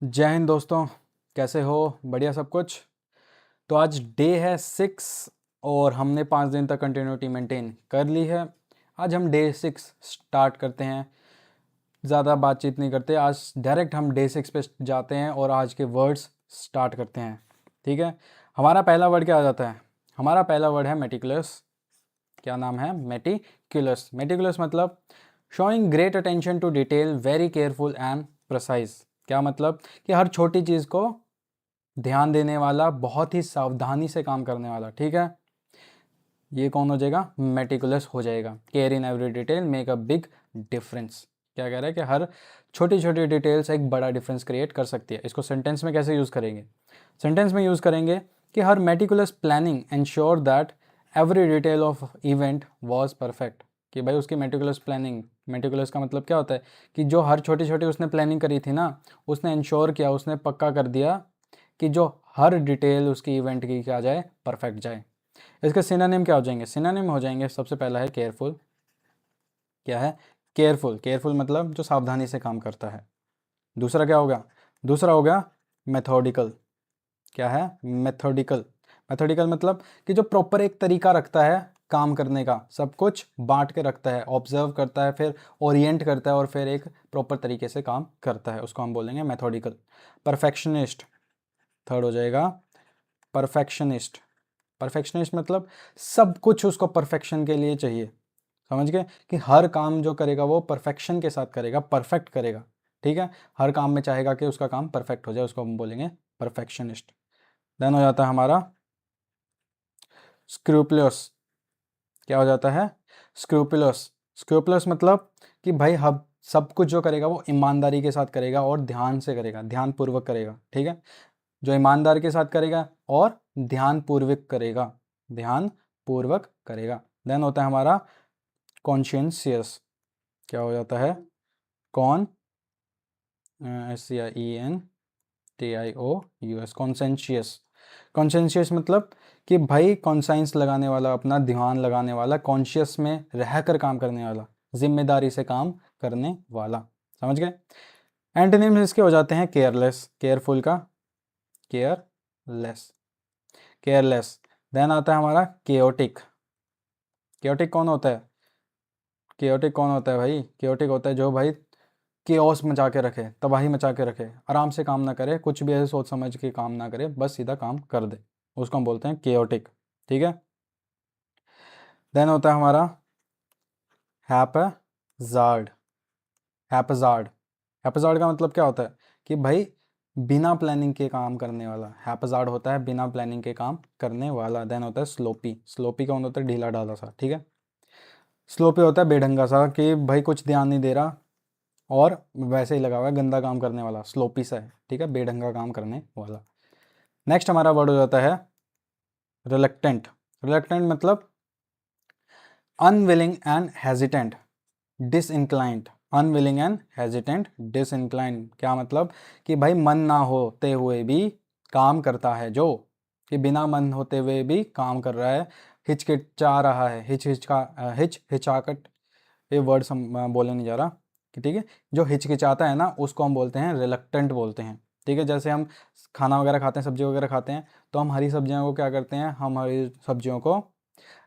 जय हिंद दोस्तों। कैसे हो? बढ़िया सब कुछ। तो आज डे है 6 और हमने 5 दिन तक कंटिन्यूटी मेंटेन कर ली है। आज हम डे 6 स्टार्ट करते हैं। ज़्यादा बातचीत नहीं करते, आज डायरेक्ट हम डे 6 पे जाते हैं और आज के वर्ड्स स्टार्ट करते हैं। ठीक है, हमारा पहला वर्ड क्या आ जाता है? हमारा पहला वर्ड है मेटिकुलस। क्या नाम है? मेटिकुलस। मेटिकुलस मतलब showing great attention to detail, very careful and precise. क्या मतलब कि हर छोटी चीज़ को ध्यान देने वाला, बहुत ही सावधानी से काम करने वाला। ठीक है, ये कौन हो जाएगा? मेटिकुलस हो जाएगा। Care in every detail make a big difference. क्या कह रहा है कि हर छोटी छोटी डिटेल्स एक बड़ा डिफरेंस क्रिएट कर सकती है। इसको सेंटेंस में कैसे यूज़ करेंगे? सेंटेंस में यूज़ करेंगे कि her meticulous planning ensured that every detail of event was perfect. कि भाई उसकी मेटिकुलस प्लानिंग, मेटिकुलस का मतलब क्या होता है कि जो हर छोटी छोटी उसने प्लानिंग करी थी ना, उसने इंश्योर किया, उसने पक्का कर दिया कि जो हर डिटेल उसकी इवेंट की क्या जाए, परफेक्ट जाए। इसके सिनोनिम क्या हो जाएंगे? सिनोनिम हो जाएंगे, सबसे पहला है केयरफुल। क्या है? केयरफुल। केयरफुल मतलब जो सावधानी से काम करता है। दूसरा क्या होगा? दूसरा हो गया मेथोडिकल। क्या है? मेथोडिकल। मेथोडिकल मतलब कि जो प्रॉपर एक तरीका रखता है काम करने का, सब कुछ बांट के रखता है, ऑब्जर्व करता है, फिर ओरिएंट करता है और फिर एक प्रॉपर तरीके से काम करता है, उसको हम बोलेंगे मेथोडिकल। परफेक्शनिस्ट थर्ड हो जाएगा, परफेक्शनिस्ट। परफेक्शनिस्ट मतलब सब कुछ उसको परफेक्शन के लिए चाहिए। समझ गए कि हर काम जो करेगा वो परफेक्शन के साथ करेगा, परफेक्ट करेगा। ठीक है, हर काम में चाहेगा कि उसका काम परफेक्ट हो जाए, उसको हम बोलेंगे परफेक्शनिस्ट। देन हो जाता है हमारा स्क्रूपुलस। क्या हो जाता है? स्क्रूपुलस। स्क्रूपुलस मतलब कि भाई हम सब कुछ जो करेगा वो ईमानदारी के साथ करेगा और ध्यान से करेगा, ध्यानपूर्वक करेगा। ठीक है, जो ईमानदार के साथ करेगा और ध्यानपूर्वक करेगा, ध्यानपूर्वक करेगा। देन होता है हमारा कॉन्शियंसियस। क्या हो जाता है? Cone SCIENTIOUS, कॉन्सेंशियस। कॉन्सेंशियस मतलब कि भाई कॉन्साइंस लगाने वाला, अपना ध्यान लगाने वाला, कॉन्शियस में रहकर काम करने वाला, जिम्मेदारी से काम करने वाला। समझ गए? एंटोनिम्स इसके हो जाते हैं केयरलेस। केयरफुल का केयरलेस, केयरलेस। देन आता है हमारा केओटिक। केओटिक कौन होता है? केओटिक कौन होता है भाई? केओटिक होता है जो भाई केओस मचा के रखे, तबाही मचा के रखे, आराम से काम ना करे, कुछ भी ऐसे सोच समझ के काम ना करे, बस सीधा काम कर दे, उसको हम बोलते हैं केओटिक। ठीक है, देन होता है हमारा हैपजार्ड। हैपजार्ड। हैपजार्ड का मतलब क्या होता है कि भाई बिना प्लानिंग के काम करने वाला। हैपजार्ड होता है बिना प्लानिंग के काम करने वाला। देन होता है स्लोपी। स्लोपी कौन होता है? ढीला ढाला सा। ठीक है, स्लोपी होता है बेढंगा सा, कि भाई कुछ ध्यान नहीं दे रहा और वैसे ही लगा हुआ है, गंदा काम करने वाला, स्लोपी सा है। ठीक है, बेढंगा काम करने वाला। नेक्स्ट हमारा वर्ड हो जाता है रिलक्टेंट। रिलक्टेंट मतलब unwilling and hesitant, disinclined. Unwilling and hesitant, disinclined. क्या मतलब कि भाई मन ना होते हुए भी काम करता है, जो कि बिना मन होते हुए भी काम कर रहा है, हिचकिचा रहा है, हिचहिचाकट, ये वर्ड बोलने नहीं जा रहा कि ठीक है, जो हिचकिचाता है ना उसको हम बोलते हैं रिलक्टेंट बोलते हैं। ठीक है, जैसे हम खाना वगैरह खाते हैं, सब्जी वगैरह खाते हैं, तो हम हरी सब्जियों को क्या करते हैं? हम हरी सब्जियों को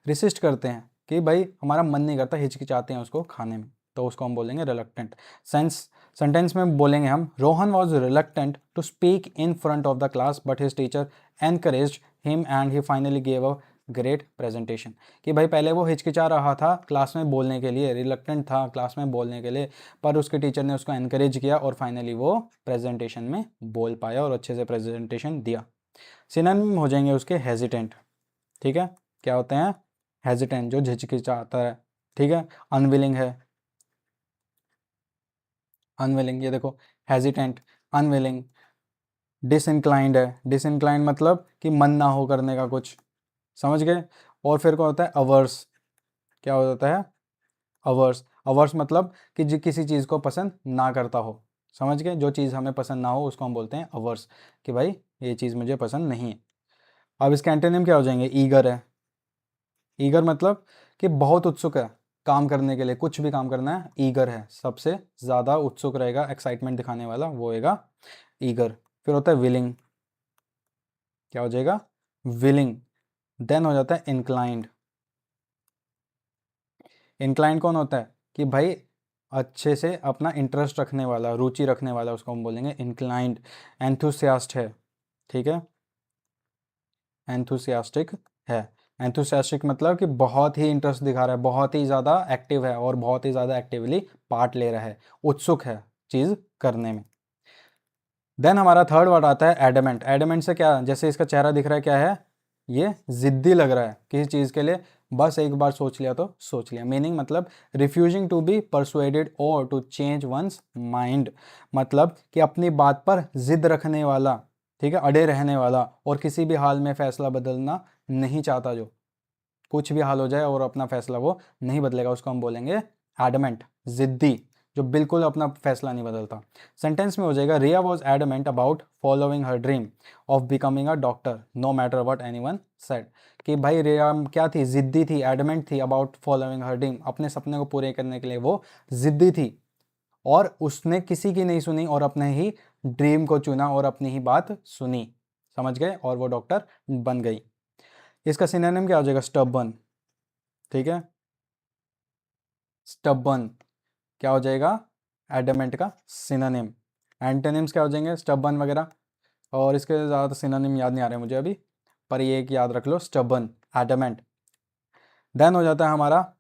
रिसिस्ट करते हैं कि भाई हमारा मन नहीं करता, हिचकिचाते हैं उसको खाने में, तो उसको हम बोलेंगे रिलक्टेंट। सेंटेंस में बोलेंगे हम, Rohan was reluctant to speak in front of the class but his teacher encouraged him and he finally gave a great presentation. कि भाई पहले वो हिचकिचा रहा था क्लास में बोलने के लिए, रिलक्टेंट था क्लास में बोलने के लिए, पर उसके टीचर ने उसको एनकरेज किया और फाइनली वो प्रेजेंटेशन में बोल पाया और अच्छे से प्रेजेंटेशन दिया। सिनोनिम हो जाएंगे उसके हेजिटेंट। ठीक है, क्या होते हैं? हेजिटेंट, जो झिझकिचाता है। ठीक है, अनविलिंग है, अनविलिंग, ये देखो, हेजिटेंट, अनविलिंग। डिसइंक्लाइंड है, डिसइंक्लाइंड मतलब कि मन ना हो करने का कुछ। समझ गए? और फिर क्या होता है? अवर्स। क्या हो जाता है? अवर्स। अवर्स मतलब कि जो किसी चीज़ को पसंद ना करता हो। समझ गए? जो चीज़ हमें पसंद ना हो उसको हम बोलते हैं अवर्स, कि भाई ये चीज़ मुझे पसंद नहीं है। अब इसके एंटोनिम क्या हो जाएंगे? ईगर है। ईगर मतलब कि बहुत उत्सुक है, काम करने के लिए, कुछ भी काम करना है, ईगर है, सबसे ज़्यादा उत्सुक रहेगा, एक्साइटमेंट दिखाने वाला वो होएगा ईगर। फिर होता है विलिंग, क्या हो जाएगा, विलिंग। देन हो जाता है इंक्लाइंड। इंक्लाइंड कौन होता है कि भाई अच्छे से अपना इंटरेस्ट रखने वाला, रुचि रखने वाला, उसको हम बोलेंगे इंक्लाइंड। एंथुसियास्ट है, ठीक है, एंथुसियास्टिक है। एंथुसियास्टिक मतलब कि बहुत ही इंटरेस्ट दिखा रहा है, बहुत ही ज़्यादा एक्टिव है और बहुत ही ज़्यादा एक्टिवली पार्ट ले रहा है, उत्सुक है चीज़ करने में। देन हमारा थर्ड वर्ड आता है एडमेंट। एडमेंट से क्या, जैसे इसका चेहरा दिख रहा है, क्या है, ये जिद्दी लग रहा है किसी चीज़ के लिए, बस एक बार सोच लिया तो सोच लिया। मीनिंग मतलब रिफ्यूजिंग टू बी परसुएडेड और टू चेंज वंस माइंड, मतलब कि अपनी बात पर जिद रखने वाला, ठीक है, अड़े रहने वाला, और किसी भी हाल में फैसला बदलना नहीं चाहता, जो कुछ भी हाल हो जाए और अपना फैसला वो नहीं बदलेगा, उसको हम बोलेंगे एडमेंट, जिद्दी, जो बिल्कुल अपना फैसला नहीं बदलता। सेंटेंस में हो जाएगा Riya was adamant about following her dream of becoming a doctor no matter what anyone said, कि भाई रिया क्या थी, जिद्दी थी, एडमेंट थी अबाउट फॉलोइंग हर ड्रीम, अपने सपने को पूरे करने के लिए वो जिद्दी थी, और उसने किसी की नहीं सुनी और अपने ही ड्रीम को चुना और अपनी ही बात सुनी, समझ गए, और वो डॉक्टर बन गई। इसका सिनोनिम क्या हो जाएगा, स्टबर्न, ठीक है, स्टबर्न क्या हो जाएगा, एडमेंट का सिनोनिम। एंटोनिम्स क्या हो जाएंगे, स्टबर्न वगैरह, और इसके ज़्यादा सिनोनिम याद नहीं आ रहे मुझे अभी, पर ये एक याद रख लो, स्टबर्न, एडमेंट। देन हो जाता है हमारा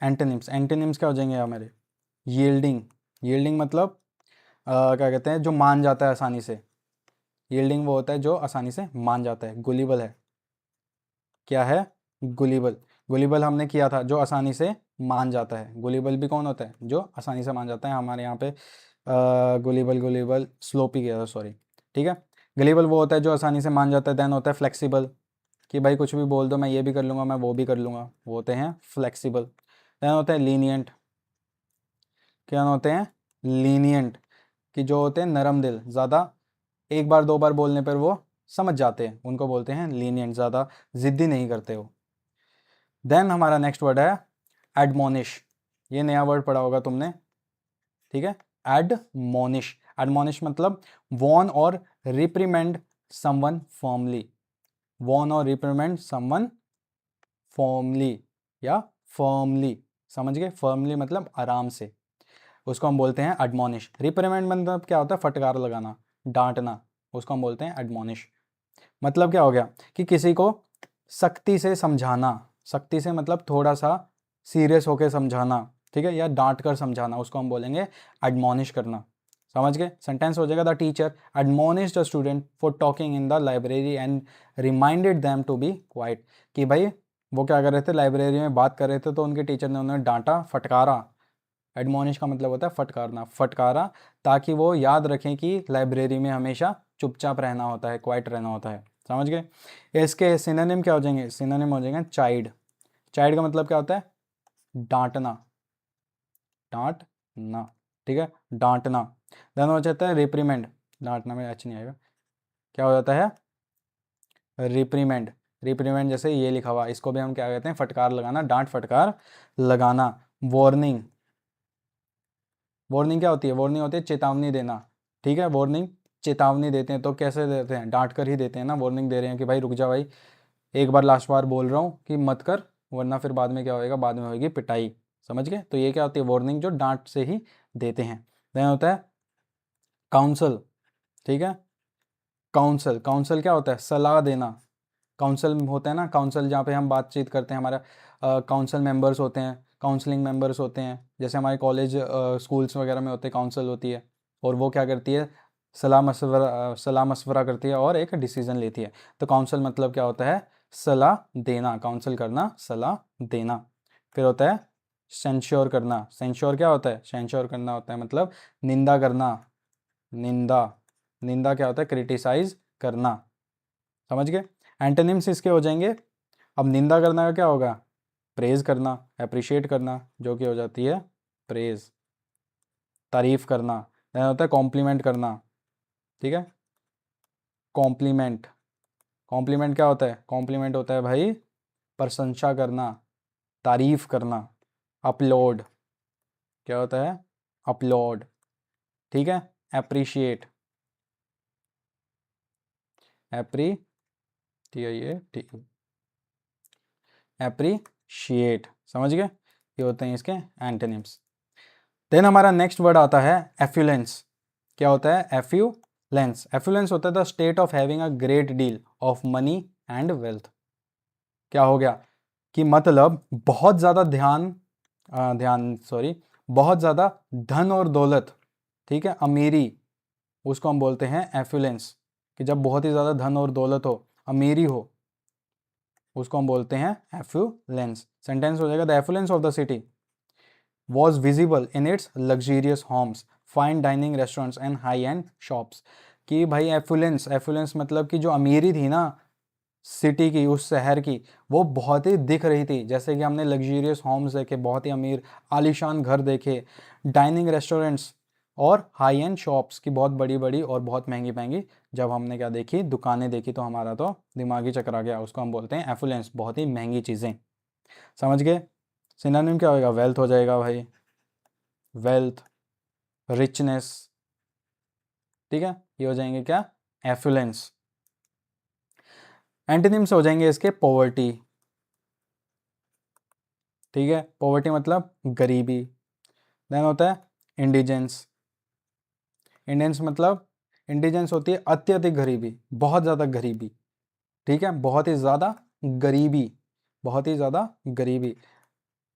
एंटोनिम्स। एंटोनिम्स क्या हो जाएंगे हमारे, यील्डिंग। यील्डिंग मतलब क्या कहते हैं, जो मान जाता है आसानी से। यील्डिंग वो होता है जो आसानी से मान जाता है। गुलिबल है, क्या है, गुलिबल। गुलिबल हमने किया था, जो आसानी से मान जाता है। गुलिबल भी कौन होता है, जो आसानी से मान जाता है, हमारे यहाँ पे गुलिबल, गुलिबल स्लोपी किया था, सॉरी, ठीक है। गुलिबल वो होता है जो आसानी से मान जाता है। देन होता है फ्लेक्सिबल, कि भाई कुछ भी बोल दो, मैं ये भी कर लूँगा, मैं वो भी कर लूँगा, वो होते हैं फ्लेक्सिबल। देन होता है लीनियंट। क्या होते हैं, लीनियंट, कि जो होते हैं नरम दिल, ज़्यादा एक बार दो बार बोलने पर वो समझ जाते हैं, उनको बोलते हैं लीनियंट, ज़्यादा ज़िद्दी नहीं करते वो। देन हमारा नेक्स्ट वर्ड है एडमोनिश। ये नया वर्ड पढ़ा होगा तुमने, ठीक है, एडमोनिश। एडमोनिश मतलब वॉर्न और रिप्रीमेंड समवन फॉर्मली, वॉर्न और रिप्रीमेंड समवन फॉर्मली या फर्मली, समझ गए, फर्मली मतलब आराम से, उसको हम बोलते हैं एडमोनिश। रिप्रीमेंड मतलब क्या होता है, फटकार लगाना, डांटना, उसको हम बोलते हैं एडमोनिश। मतलब क्या हो गया कि किसी को सख्ती से समझाना, सख्ती से मतलब थोड़ा सा सीरियस होकर समझाना, ठीक है, या डांट कर समझाना, उसको हम बोलेंगे एडमोनिश करना, समझ गए। सेंटेंस हो जाएगा the teacher admonished the student for talking in the library and reminded them to be quiet, कि भाई वो क्या कर रहे थे, लाइब्रेरी में बात कर रहे थे, तो उनके टीचर ने उन्हें डांटा, फटकारा। एडमोनिश का मतलब होता है फटकारना, फटकारा, ताकि वो याद रखें कि लाइब्रेरी में हमेशा चुपचाप रहना होता है, क्वाइट रहना होता है, समझ गए। इसके सिनोनिम क्या हो जाएंगे, सिनोनिम हो जाएंगे चाइड। चाइड का मतलब क्या होता है, डांटना, डांटना, ठीक है, डांटना। देन हो जाता है रिप्रीमेंड, डांटना में अच्छा नहीं आएगा, क्या हो जाता है, रिप्रीमेंड। रिप्रीमेंड जैसे ये लिखा हुआ, इसको भी हम क्या कहते हैं, फटकार लगाना, डांट फटकार लगाना। वार्निंग, वार्निंग क्या होती है, वार्निंग होती है चेतावनी देना, ठीक है, वार्निंग चेतावनी देते हैं, तो कैसे देते हैं, डांट कर ही देते हैं ना, वार्निंग दे रहे हैं कि भाई रुक जा भाई, एक बार लास्ट बार बोल रहा हूँ कि मत कर, वरना फिर बाद में क्या होएगा, बाद में होएगी पिटाई, समझ गए। तो ये क्या होती है, वार्निंग जो डांट से ही देते हैं। देन होता है काउंसल, ठीक है, काउंसल। काउंसल क्या होता है, सलाह देना। काउंसल होता है ना, काउंसल जहाँ पे हम बातचीत करते हैं, हमारा काउंसल मेंबर्स होते हैं, काउंसलिंग मेंबर्स होते हैं, जैसे हमारे कॉलेज स्कूल्स वगैरह में होते हैं, काउंसल होती है, और वो क्या करती है, सलाह मशवरा करती है और एक डिसीजन लेती है। तो काउंसल मतलब क्या होता है, सलाह देना, काउंसल करना, सलाह देना। फिर होता है सेंश्योर करना। सेंश्योर क्या होता है, सेंश्योर करना होता है मतलब निंदा करना, निंदा, निंदा क्या होता है, क्रिटिसाइज करना, समझ गए। एंटोनिम्स इसके हो जाएंगे, अब निंदा करना का क्या होगा, प्रेज करना, अप्रिशिएट करना, जो कि हो जाती है प्रेज, तारीफ करना। देन होता है कॉम्प्लीमेंट करना, ठीक है, कॉम्प्लीमेंट। कॉम्प्लीमेंट क्या होता है, कॉम्प्लीमेंट होता है भाई प्रशंसा करना, तारीफ करना, अपलोड, क्या होता है? अपलोड, ठीक है। एप्रिशिएट, एप्रिशिएट, समझ गए? ये होते हैं इसके एंटोनिम्स। देन हमारा नेक्स्ट वर्ड आता है एफ्यूलेंस। क्या होता है? एफ्यूलेंस। एफ्यूलेंस होता है the state of having a great deal of money and wealth. क्या हो गया कि मतलब बहुत ज़्यादा बहुत ज़्यादा धन और दौलत, ठीक है, अमीरी, उसको हम बोलते हैं एफ्यूलेंस। कि जब बहुत ही ज़्यादा धन और दौलत हो, अमीरी हो, उसको हम बोलते हैं एफ्यूलेंस। सेंटेंस हो जाएगा the affluence of the city was visible in its luxurious homes, fine dining restaurants and high-end shops। कि भाई एफ्लुएंस, एफ्लुएंस मतलब कि जो अमीरी थी ना सिटी की, उस शहर की, वो बहुत ही दिख रही थी। जैसे कि हमने लग्जरियस होम्स देखे, बहुत ही अमीर आलीशान घर देखे, डाइनिंग रेस्टोरेंट्स और हाई एंड शॉप्स की बहुत बड़ी बड़ी और बहुत महंगी महंगी जब हमने क्या देखी, दुकानें देखी, तो हमारा तो दिमागी चक्कर आ गया। उसको हम बोलते हैं एफ्लुएंस, बहुत ही महंगी चीज़ें। समझ गए? सिनोनिम क्या होगा? वेल्थ हो जाएगा भाई, वेल्थ, रिचनेस, ठीक है, ये हो जाएंगे क्या? एफ्लुएंस। एंटोनिम्स हो जाएंगे इसके पॉवर्टी, ठीक है, पॉवर्टी मतलब गरीबी। देन होता है इंडिजेंस। इंडिजेंस मतलब, इंडिजेंस होती है अत्यधिक गरीबी, बहुत ज़्यादा गरीबी, ठीक है, बहुत ही ज़्यादा गरीबी, बहुत ही ज़्यादा गरीबी।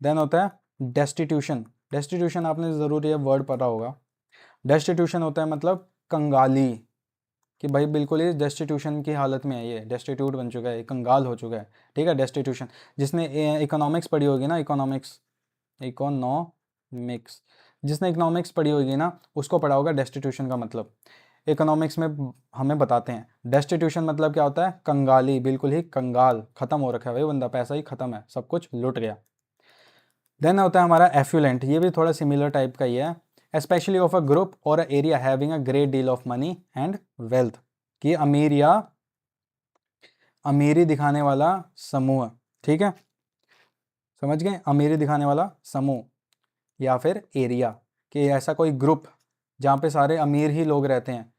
देन होता है डेस्टिट्यूशन। डेस्टिट्यूशन आपने ज़रूर ये वर्ड पता होगा। डेस्टिट्यूशन होता है मतलब कंगाली, कि भाई बिल्कुल ही डेस्टिट्यूशन की हालत में है, ये डेस्टिट्यूट बन चुका है, कंगाल हो चुका है, ठीक है, डेस्टिट्यूशन। जिसने इकोनॉमिक्स पढ़ी होगी ना, इकोनॉमिक्स, जिसने इकोनॉमिक्स पढ़ी होगी ना, उसको पढ़ा होगा डेस्टिट्यूशन का मतलब। इकोनॉमिक्स में हमें बताते हैं डेस्टिट्यूशन मतलब क्या होता है? कंगाली, बिल्कुल ही कंगाल, खत्म हो रखा है भाई बंदा, पैसा ही खत्म है, सब कुछ लुट गया। देन होता है हमारा एफ्लुएंट। ये भी थोड़ा सिमिलर टाइप का ही है। स्पेशली ऑफ अ ग्रुप और area having a great deal of money and wealth. कि अमीर या अमीरी दिखाने वाला समूह, ठीक है, समझ गए? अमीरी दिखाने वाला समूह या फिर एरिया, कि ऐसा कोई ग्रुप जहाँ पे सारे अमीर ही लोग रहते हैं,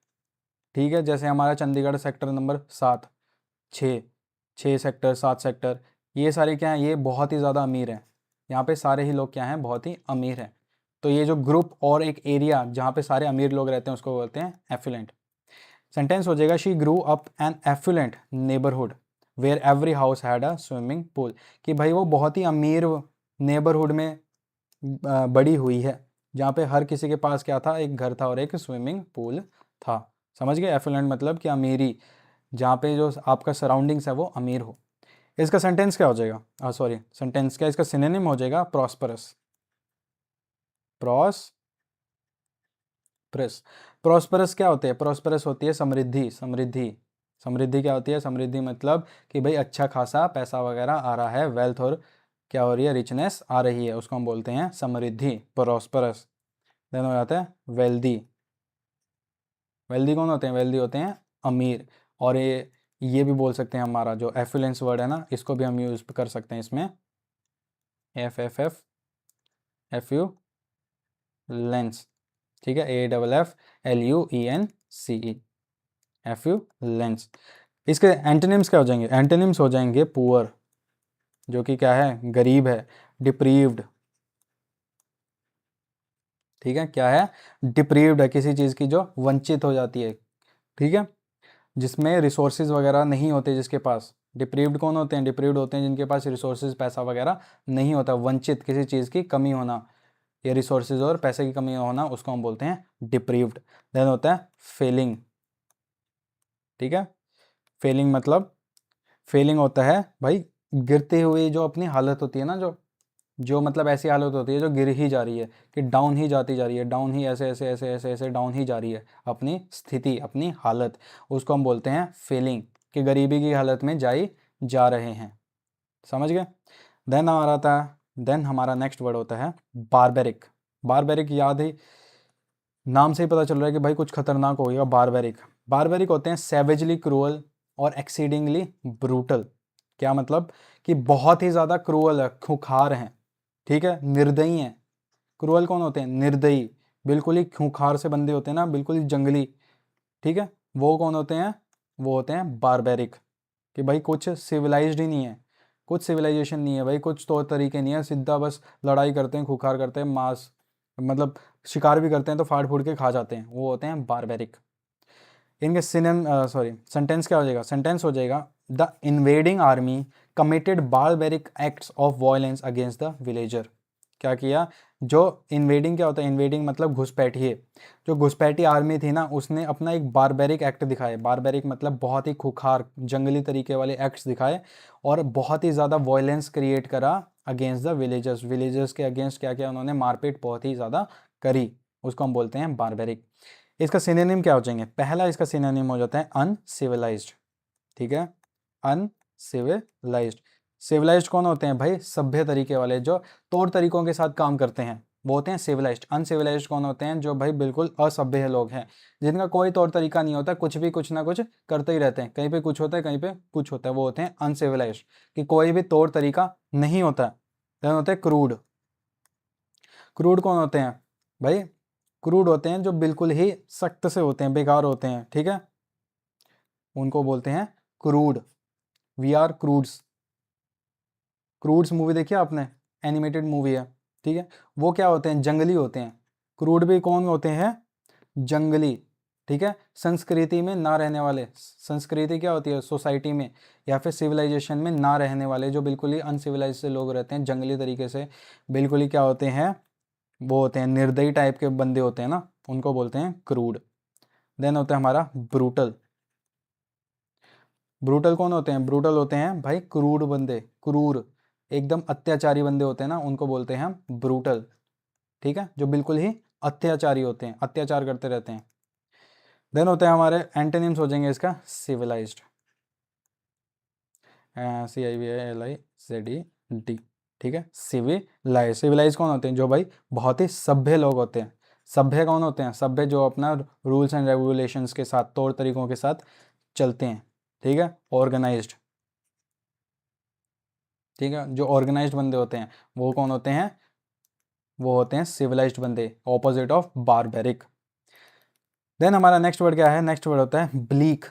ठीक है। जैसे हमारा Chandigarh sector number 7, 6 sector, 7 sector, ये सारे क्या हैं? ये बहुत ही ज़्यादा अमीर हैं। यहाँ पे सारे ही लोग क्या हैं? बहुत ही अमीर हैं। तो ये जो ग्रुप और एक एरिया जहाँ पे सारे अमीर लोग रहते हैं, उसको बोलते हैं एफ्लुएंट। सेंटेंस हो जाएगा she grew up an affluent neighbourhood where every house had a swimming pool. कि भाई वो बहुत ही अमीर नेबरहुड में बड़ी हुई है, जहाँ पे हर किसी के पास क्या था? एक घर था और एक स्विमिंग पूल था। समझ गए? एफ्लुएंट मतलब कि अमीरी, जहाँ पे जो आपका सराउंडिंग्स है वो अमीर हो। इसका सेंटेंस क्या हो जाएगा? सॉरी, सेंटेंस क्या, इसका सिनोनिम हो जाएगा प्रॉस्परस। प्रॉस्परस, प्रॉस्परस क्या होते हैं? प्रॉस्परस होती है समृद्धि, समृद्धि। समृद्धि क्या होती है? समृद्धि मतलब कि भाई अच्छा खासा पैसा वगैरह आ रहा है, वेल्थ और क्या हो रही है? रिचनेस आ रही है, उसको हम बोलते हैं समृद्धि, प्रॉस्परस। देन हो जाता है वेल्दी। वेल्दी कौन होते हैं? वेल्दी होते हैं अमीर। और ये भी बोल सकते हैं, हमारा जो एफ्लुएंस वर्ड है ना, इसको भी हम यूज़ कर सकते हैं इसमें, एफ यू लेंस, ठीक है, AFFLUENCE, एफ्लुएंस। इसके एंटोनिम्स क्या हो जाएंगे? एंटोनिम्स हो जाएंगे पुअर, जो कि क्या है? गरीब है। डिप्रीव्ड, ठीक है, क्या है? डिप्रीव्ड है, किसी चीज़ की जो वंचित हो जाती है, ठीक है, जिसमें रिसोर्सेज वगैरह नहीं होते जिसके पास। डिप्रीव्ड कौन होते हैं? डिप्रीव्ड होते हैं जिनके पास रिसोर्सेज, पैसा वगैरह नहीं होता, वंचित, किसी चीज़ की कमी होना, या रिसोर्सेज और पैसे की कमी होना, उसको हम बोलते हैं डिप्रीव्ड। देन होता है फेलिंग, ठीक है, फेलिंग मतलब, फेलिंग होता है भाई गिरते हुए जो अपनी हालत होती है ना, जो जो मतलब ऐसी हालत होती है जो गिर ही जा रही है, कि डाउन ही जाती जा रही है, डाउन ही ऐसे ऐसे ऐसे ऐसे ऐसे डाउन ही जा रही है अपनी स्थिति, अपनी हालत, उसको हम बोलते हैं फेलिंग, कि गरीबी की हालत में जा रहे हैं। समझ गए? देन हमारा नेक्स्ट वर्ड होता है बारबेरिक। बारबेरिक याद ही, नाम से ही पता चल रहा है कि भाई कुछ खतरनाक हो गया। बारबेरिक, बारबेरिक होते हैं सेवेजली क्रूअल और एक्सीडिंगली ब्रूटल। क्या मतलब? कि बहुत ही ज़्यादा क्रूअल है, खुंखार हैं, ठीक है, निर्दयी हैं। क्रूअल कौन होते हैं? निर्दयी, बिल्कुल ही खूंखार से बंदे होते हैं ना, बिल्कुल ही जंगली, ठीक है, वो कौन होते हैं? वो होते हैं बारबेरिक, कि भाई कुछ सिविलाइज्ड ही नहीं है, कुछ सिविलाइजेशन नहीं है भाई, कुछ तौर तरीके नहीं है, सीधा बस लड़ाई करते हैं, खुखार करते हैं, मांस मतलब शिकार भी करते हैं तो फाड़ फूड़ के खा जाते हैं, वो होते हैं बारबेरिक। इनके सेंटेंस क्या हो जाएगा? सेंटेंस हो जाएगा the invading army committed barbaric acts of violence against the villager. क्या किया? जो इन्वेडिंग क्या होता है? इन्वेडिंग मतलब घुसपैठिए। जो घुसपैठी आर्मी थी ना, उसने अपना एक बारबेरिक एक्ट दिखाए। बारबेरिक मतलब बहुत ही खुखार जंगली तरीके वाले एक्ट्स दिखाए और बहुत ही ज़्यादा वायलेंस क्रिएट करा अगेंस्ट द विलेजर्स। विलेजर्स के अगेंस्ट क्या किया उन्होंने? मारपीट बहुत ही ज़्यादा करी, उसको हम बोलते हैं बारबेरिक। इसका सिनोनिम क्या हो जाएंगे? पहला इसका सिनोनिम हो जाता है अनसिविलाइज्ड, ठीक है, अनसिविलाइज्ड। सिविलाइज्ड कौन होते हैं भाई? सभ्य तरीके वाले, जो तौर तरीकों के साथ काम करते हैं, वो होते हैं सिविलाइज्ड। अनसिविलाइज्ड कौन होते हैं? जो भाई बिल्कुल असभ्य लोग हैं, जिनका कोई तौर तरीका नहीं होता, कुछ भी कुछ ना कुछ करते ही रहते हैं, कहीं पे कुछ होता है, कहीं पे कुछ होता है, वो होते हैं अनसिविलाइज्ड, कि कोई भी तौर तरीका नहीं होता। देन होते हैं क्रूड। क्रूड कौन होते हैं भाई? क्रूड होते हैं जो बिल्कुल ही सख्त से होते हैं, बेकार होते हैं, ठीक है, उनको बोलते हैं crude. We are Croods. Croods movie देखी है आपने? एनिमेटेड मूवी है, ठीक है, वो क्या होते हैं? जंगली होते हैं। क्रूड भी कौन होते हैं? जंगली, ठीक है, संस्कृति में ना रहने वाले। संस्कृति क्या होती है? सोसाइटी में या फिर सिविलाइजेशन में ना रहने वाले, जो बिल्कुल ही अनसिविलाइज से लोग रहते हैं, जंगली तरीके से, बिल्कुल ही क्या होते हैं? वो होते हैं निर्दयी टाइप के बंदे होते हैं ना, उनको बोलते हैं क्रूड। देन होता है हमारा ब्रूटल। ब्रूटल कौन होते हैं? ब्रूटल होते हैं भाई क्रूर बंदे, क्रूर एकदम अत्याचारी बंदे होते हैं ना, उनको बोलते हैं हम ब्रूटल, ठीक है, जो बिल्कुल ही अत्याचारी होते हैं, अत्याचार करते रहते हैं। देन होते हैं हमारे एंटोनिम्स हो जाएंगे इसका सिविलाइज्ड, CIVILIZED, ठीक है, सिविलाइज। सिविलाइज कौन होते हैं? जो भाई बहुत ही सभ्य लोग होते हैं। सभ्य कौन होते हैं? सभ्य जो अपना रूल्स एंड रेगुलेशंस के साथ, तौर तरीकों के साथ चलते हैं, ठीक है, ऑर्गेनाइज्ड, ठीक है, जो ऑर्गेनाइज्ड बंदे होते हैं वो कौन होते हैं? वो होते हैं सिविलाइज्ड बंदे, ऑपोजिट ऑफ बारबेरिक। देन हमारा नेक्स्ट वर्ड क्या है? नेक्स्ट वर्ड होता है ब्लीक।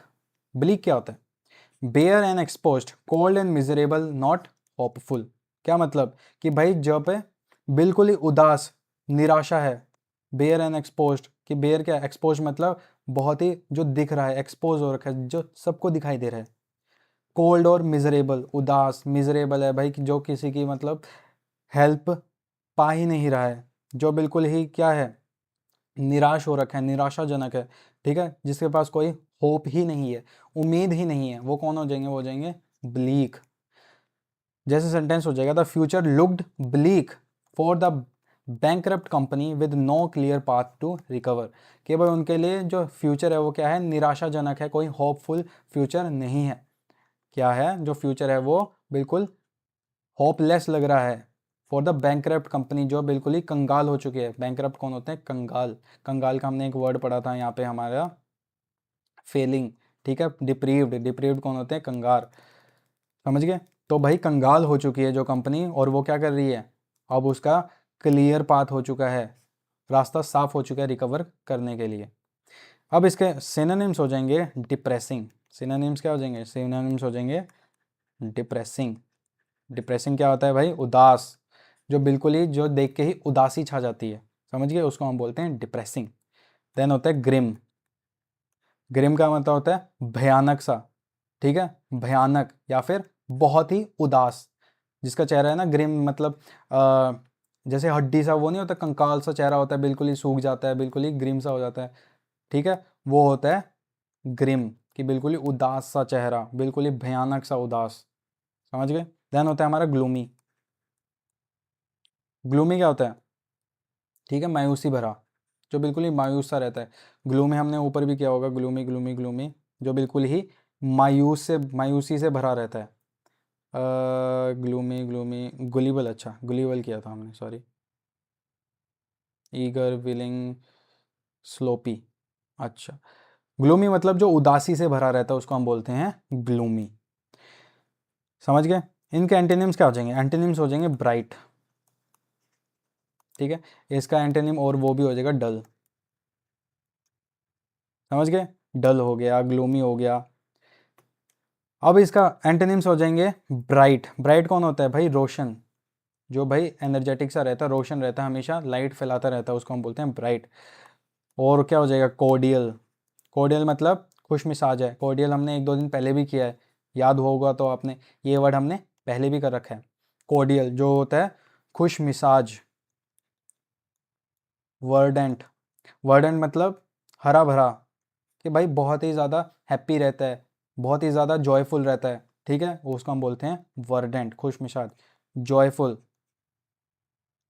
ब्लीक क्या होता है? Bare and exposed, cold and miserable, not hopeful. क्या मतलब? कि भाई जब पे बिल्कुल ही उदास, निराशा है। बेयर एंड एक्सपोज्ड, कि बेयर क्या? एक्सपोज मतलब बहुत ही जो दिख रहा है, एक्सपोज हो रखा है, जो सबको दिखाई दे रहा है। कोल्ड और मिजरेबल, उदास, मिजरेबल है भाई कि जो किसी की मतलब हेल्प पा ही नहीं रहा है, जो बिल्कुल ही क्या है? निराश हो रखा है, निराशाजनक है, ठीक है, जिसके पास कोई होप ही नहीं है, उम्मीद ही नहीं है, वो कौन हो जाएंगे? वो हो जाएंगे ब्लीक। जैसे सेंटेंस हो जाएगा the future looked bleak for the bankrupt company with no clear path to recover. कि भाई उनके लिए जो फ्यूचर है वो क्या है? निराशाजनक है, कोई होपफुल फ्यूचर नहीं है। क्या है जो फ्यूचर है? वो बिल्कुल होपलेस लग रहा है फॉर द बैंकरप्ट कंपनी, जो बिल्कुल ही कंगाल हो चुकी है। बैंकरप्ट कौन होते हैं? कंगाल। कंगाल का हमने एक वर्ड पढ़ा था यहाँ पे हमारा, फेलिंग, ठीक है, डिप्रीव्ड। डिप्रीव्ड कौन होते हैं? कंगाल, समझ गए? तो भाई कंगाल हो चुकी है जो कंपनी, और वो क्या कर रही है? अब उसका क्लियर पाथ हो चुका है, रास्ता साफ हो चुका है रिकवर करने के लिए। अब इसके सिनोनिम्स हो जाएंगे डिप्रेसिंग। सिनोनिम्स क्या हो जाएंगे? सिनोनिम्स हो जाएंगे डिप्रेसिंग। डिप्रेसिंग क्या होता है भाई? उदास, जो बिल्कुल ही जो देख के ही उदासी छा जाती है, समझ गए, उसको हम बोलते हैं डिप्रेसिंग। देन होता है ग्रिम। ग्रिम का मतलब होता है भयानक सा, ठीक है, भयानक या फिर बहुत ही उदास, जिसका चेहरा है ना ग्रिम मतलब जैसे हड्डी सा वो नहीं होता, कंकाल सा चेहरा होता है, बिल्कुल ही सूख जाता है, बिल्कुल ही ग्रिम सा हो जाता है, ठीक है, वो होता है ग्रिम, कि बिल्कुल ही उदास सा चेहरा, बिल्कुल ही भयानक सा उदास, समझ गए? देन होता है हमारा ग्लूमी। ग्लूमी क्या होता है? ठीक है, मायूसी भरा, जो बिल्कुल ही मायूस सा रहता है। ग्लूमी हमने ऊपर भी किया होगा, ग्लूमी ग्लूमी ग्लूमी, जो बिल्कुल ही मायूसी से भरा रहता है। ग्लूमी ग्लूमी गुलीबल, अच्छा गुलीबल किया था हमने, सॉरी। ईगर, विलिंग, स्लोपी, अच्छा। ग्लूमी मतलब जो उदासी से भरा रहता है उसको हम बोलते हैं ग्लूमी, समझ गए? इनके एंटीनिम्स क्या हो जाएंगे? एंटीनिम्स हो जाएंगे ब्राइट। ठीक है, इसका एंटोनिम और वो भी हो जाएगा डल, समझ गए, डल हो गया, ग्लूमी हो गया। अब इसका एंटोनिम्स हो जाएंगे ब्राइट। ब्राइट कौन होता है भाई, रोशन, जो भाई एनर्जेटिक सा रहता है, रोशन रहता है, हमेशा लाइट फैलाता रहता है, उसको हम बोलते हैं ब्राइट। और क्या हो जाएगा, कोडियल। कोडियल मतलब खुश मिजाज है। कोडियल हमने एक दो दिन पहले भी किया है, याद होगा तो आपने, ये वर्ड हमने पहले भी कर रखा है। कोडियल जो होता है खुश मिजाज। वर्डेंट, वर्डेंट मतलब हरा भरा, कि भाई बहुत ही ज़्यादा हैप्पी रहता है, बहुत ही ज़्यादा जॉयफुल रहता है, ठीक है, उसको हम बोलते हैं वर्डेंट, खुश मिजाज। जॉयफुल,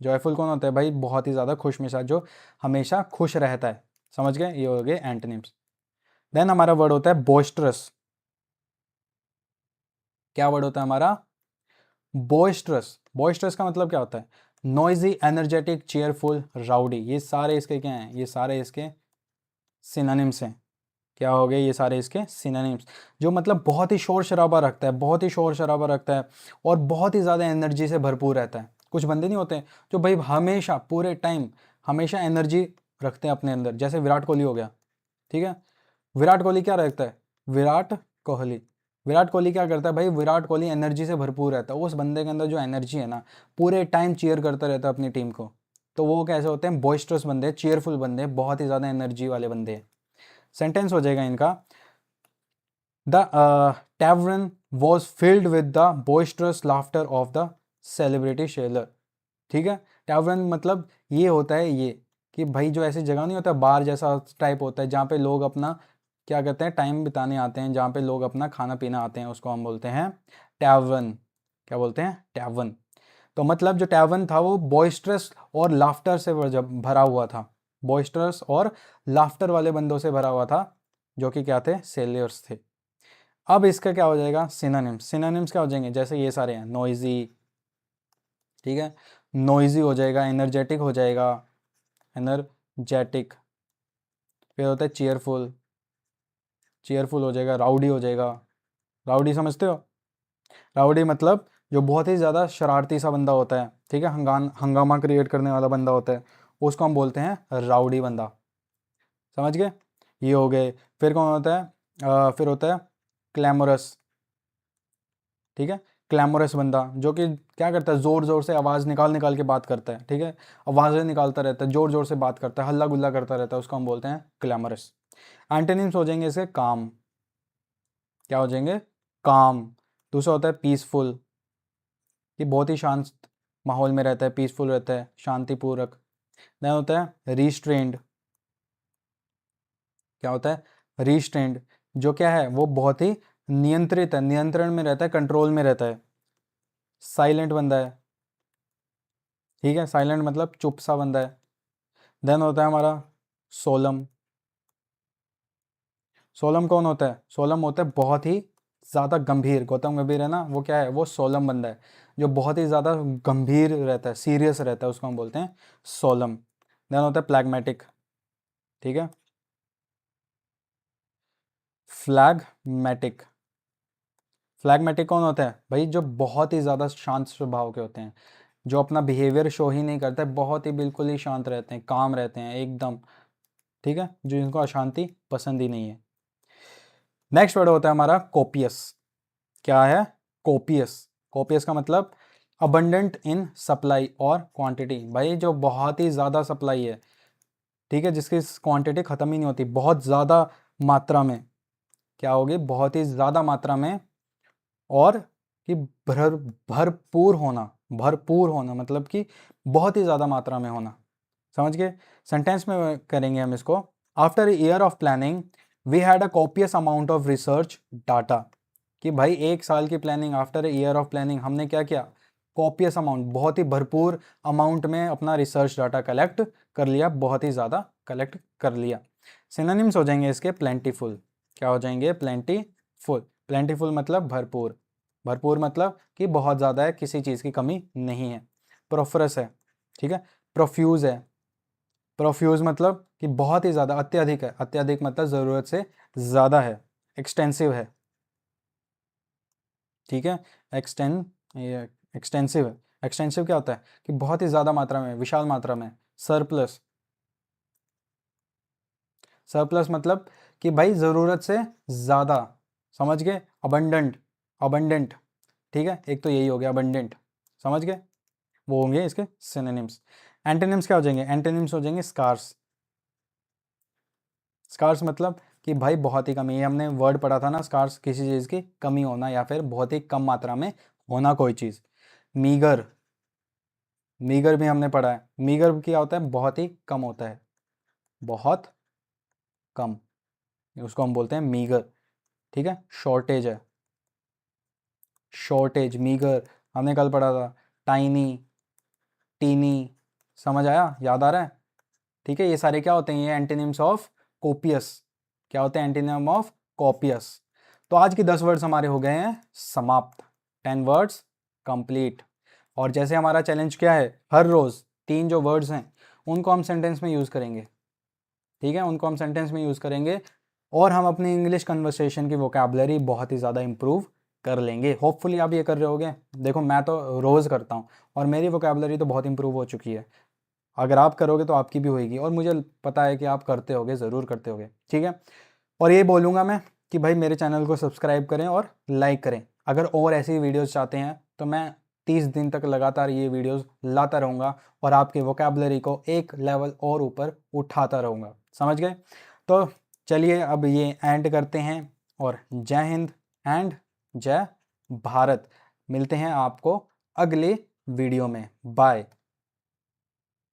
जॉयफुल कौन होता है भाई, बहुत ही ज़्यादा खुश मिजाज, जो हमेशा खुश रहता है, समझ गए, ये हो गए एंटोनिम्स। देन हमारा वर्ड होता है बोइस्टरस। क्या वर्ड होता है हमारा, बोइस्टरस। बोइस्टरस का मतलब क्या होता है, नॉइजी, एनर्जेटिक, चेयरफुल, राउडी। ये सारे इसके क्या हैं, ये सारे इसके सिनोनिम्स हैं। क्या हो गए, ये सारे इसके सिनोनिम्स, जो मतलब बहुत ही शोर शराबा रखता है, बहुत ही शोर शराबा रखता है, और बहुत ही ज़्यादा एनर्जी से भरपूर रहता है। कुछ बंदे नहीं होते जो भाई हमेशा पूरे टाइम हमेशा एनर्जी रखते हैं अपने अंदर, जैसे विराट कोहली हो गया, ठीक है। विराट कोहली क्या रखता है, विराट कोहली, विराट कोहली क्या करता है भाई, विराट कोहली एनर्जी से भरपूर रहता है। उस बंदे के अंदर जो एनर्जी है ना, पूरे टाइम चीयर करता रहता है अपनी टीम को। तो वो कैसे होते हैं, बॉइस्टरस बंदे, चीयरफुल बंदे, बहुत ही ज़्यादा एनर्जी वाले बंदे हैं। सेंटेंस हो जाएगा इनका, the tavern was filled with the boisterous laughter of the celebrity sailor। ठीक है, टैवरन मतलब ये होता है ये, कि भाई जो ऐसी जगह नहीं होता, बार जैसा टाइप होता है, जहाँ पे लोग अपना क्या कहते हैं, टाइम बिताने आते हैं, जहाँ पे लोग अपना खाना पीना आते हैं, उसको हम बोलते हैं टैवरन। क्या बोलते हैं, टैवरन। तो मतलब जो टैवरन था वो बॉइस्टरस और लाफ्टर से भरा हुआ था, बॉइस्टरस और लाफ्टर वाले बंदों से भरा हुआ था, जो कि क्या थे, सेलियर्स थे। अब इसका क्या हो जाएगा, सिनोनिम्स। सिनोनिम्स क्या हो जाएंगे, जैसे ये सारे हैं, नॉइजी, ठीक है, नॉइजी हो जाएगा, एनर्जेटिक हो जाएगा, एनर्जेटिक, फिर होता है चीयरफुल, चीयरफुल हो जाएगा, राउडी हो जाएगा। राउडी समझते हो, राउडी मतलब जो बहुत ही ज़्यादा शरारती सा बंदा होता है, ठीक है, हंगामा क्रिएट करने वाला बंदा होता है, उसको हम बोलते हैं राउडी बंदा, समझ गए, ये हो गए। फिर कौन होता है, फिर होता है क्लैमरस, ठीक है, क्लैमरस बंदा जो कि क्या करता है, ज़ोर ज़ोर से आवाज़ निकाल निकाल के बात करता है, ठीक है, आवाज़ें निकालता रहता है, ज़ोर ज़ोर से बात करता है, हल्ला गुल्ला करता रहता है, उसको हम बोलते हैं क्लैमरस। एंटोनिम्स हो जाएंगे इसके काम। क्या हो जाएंगे, काम। दूसरा होता है पीसफुल, कि बहुत ही शांत माहौल में रहता है, पीसफुल रहता है, शांतिपूर्वक। देन होता है रिस्ट्रेंड। क्या होता है, रिस्ट्रेंड, जो क्या है, वो बहुत ही नियंत्रित है, नियंत्रण में रहता है, कंट्रोल में रहता है। साइलेंट बंदा है, ठीक है, साइलेंट मतलब चुप सा बंदा है। देन होता है हमारा सोलम। सोलम कौन होता है, सोलम होता है बहुत ही ज़्यादा गंभीर, गौतम गंभीर है ना, वो क्या है, वो सोलम बंदा है, जो बहुत ही ज़्यादा गंभीर रहता है, सीरियस रहता है, उसको हम बोलते हैं सोलम। देन होता है प्लैग्मेटिक, ठीक है, फ्लैगमेटिक। फ्लैगमेटिक कौन होता है भाई, जो बहुत ही ज़्यादा शांत स्वभाव के होते हैं, जो अपना बिहेवियर शो ही नहीं करते, बहुत ही बिल्कुल ही शांत रहते हैं, काम रहते हैं एकदम, ठीक है, जो इनको अशांति पसंद ही नहीं है। नेक्स्ट वर्ड होता है हमारा कोपियस। क्या है, कोपियस। कोपियस का मतलब अबंडेंट इन सप्लाई और क्वांटिटी, भाई जो बहुत ही ज़्यादा सप्लाई है, ठीक है, जिसकी क्वांटिटी ख़त्म ही नहीं होती, बहुत ज़्यादा मात्रा में, क्या होगी, बहुत ही ज़्यादा मात्रा में, और कि भरपूर होना, भरपूर होना मतलब कि बहुत ही ज़्यादा मात्रा में होना, समझ गए। सेंटेंस में करेंगे हम इसको, after year of planning we had a copious amount of research data. कि भाई एक साल की planning, after year of planning हमने क्या किया, कॉपियस अमाउंट, बहुत ही भरपूर अमाउंट में अपना रिसर्च डाटा कलेक्ट कर लिया, बहुत ही ज़्यादा कलेक्ट कर लिया। सिनोनिम्स हो जाएंगे इसके प्लेंटीफुल। क्या हो जाएंगे, प्लेंटीफुल। प्लेंटीफुल मतलब भरपूर, भरपूर मतलब कि बहुत ज़्यादा है, किसी चीज़ की कमी नहीं है। प्रोफरस है, ठीक है, प्रोफ्यूज है। प्रोफ्यूज मतलब कि बहुत ही ज़्यादा, अत्यधिक है, अत्यधिक मतलब ज़रूरत से ज़्यादा है। एक्सटेंसिव है, ठीक है, एक्सटेंसिव है। एक्सटेंसिव क्या होता है कि बहुत ही ज़्यादा मात्रा में, विशाल मात्रा में। सरप्लस, सरप्लस मतलब कि भाई ज़रूरत से ज़्यादा, समझ गए। अबंडेंट, अबंडेंट, ठीक है, एक तो यही हो गया अबंडेंट, समझ गए। वो होंगे इसके सिनोनिम्स। एंटोनिम्स क्या हो जाएंगे? एंटोनिम्स हो जाएंगे स्कार्स। स्कार्स मतलब कि भाई बहुत ही कमी, ये हमने वर्ड पढ़ा था ना, स्कार्स किसी चीज़ की कमी होना या फिर बहुत ही कम मात्रा में होना कोई चीज़। मीगर, मीगर भी हमने पढ़ा है। मीगर क्या होता है? बहुत ही कम होता है, बहुत कम, उसको हम बोलते हैं मीगर, ठीक है। शॉर्टेज है, शॉर्टेज, मीगर हमने कल पढ़ा था। टाइनी, टीनी, समझ आया, याद आ रहा है, ठीक है। ये सारे क्या होते हैं? ये एंटीनिम्स ऑफ कोपियस। क्या होते हैं? एंटीनिम ऑफ कॉपियस। तो आज की 10 वर्ड्स हमारे हो गए हैं समाप्त, 10 वर्ड्स कंप्लीट। और जैसे हमारा चैलेंज क्या है, हर रोज 3 जो वर्ड्स हैं उनको हम सेंटेंस में यूज़ करेंगे, ठीक है, उनको हम सेंटेंस में यूज़ करेंगे और हम अपनी इंग्लिश कन्वर्सेशन की वोकैबुलरी बहुत ही ज़्यादा इंप्रूव कर लेंगे। होपफुली आप ये कर रहे होगे। देखो मैं तो रोज़ करता हूँ और मेरी वोकैबुलरी तो बहुत इंप्रूव हो चुकी है। अगर आप करोगे तो आपकी भी होएगी और मुझे पता है कि आप करते होगे, ज़रूर करते होगे, ठीक है। और ये बोलूँगा मैं कि भाई मेरे चैनल को सब्सक्राइब करें और लाइक करें। अगर और ऐसी वीडियोस चाहते हैं तो मैं 30 दिन तक लगातार ये वीडियोस लाता रहूँगा और आपके वोकैबुलरी को एक लेवल और ऊपर उठाता रहूँगा, समझ गए। तो चलिए अब ये एंड करते हैं और जय हिंद एंड जय भारत। मिलते हैं आपको अगले वीडियो में, बाय।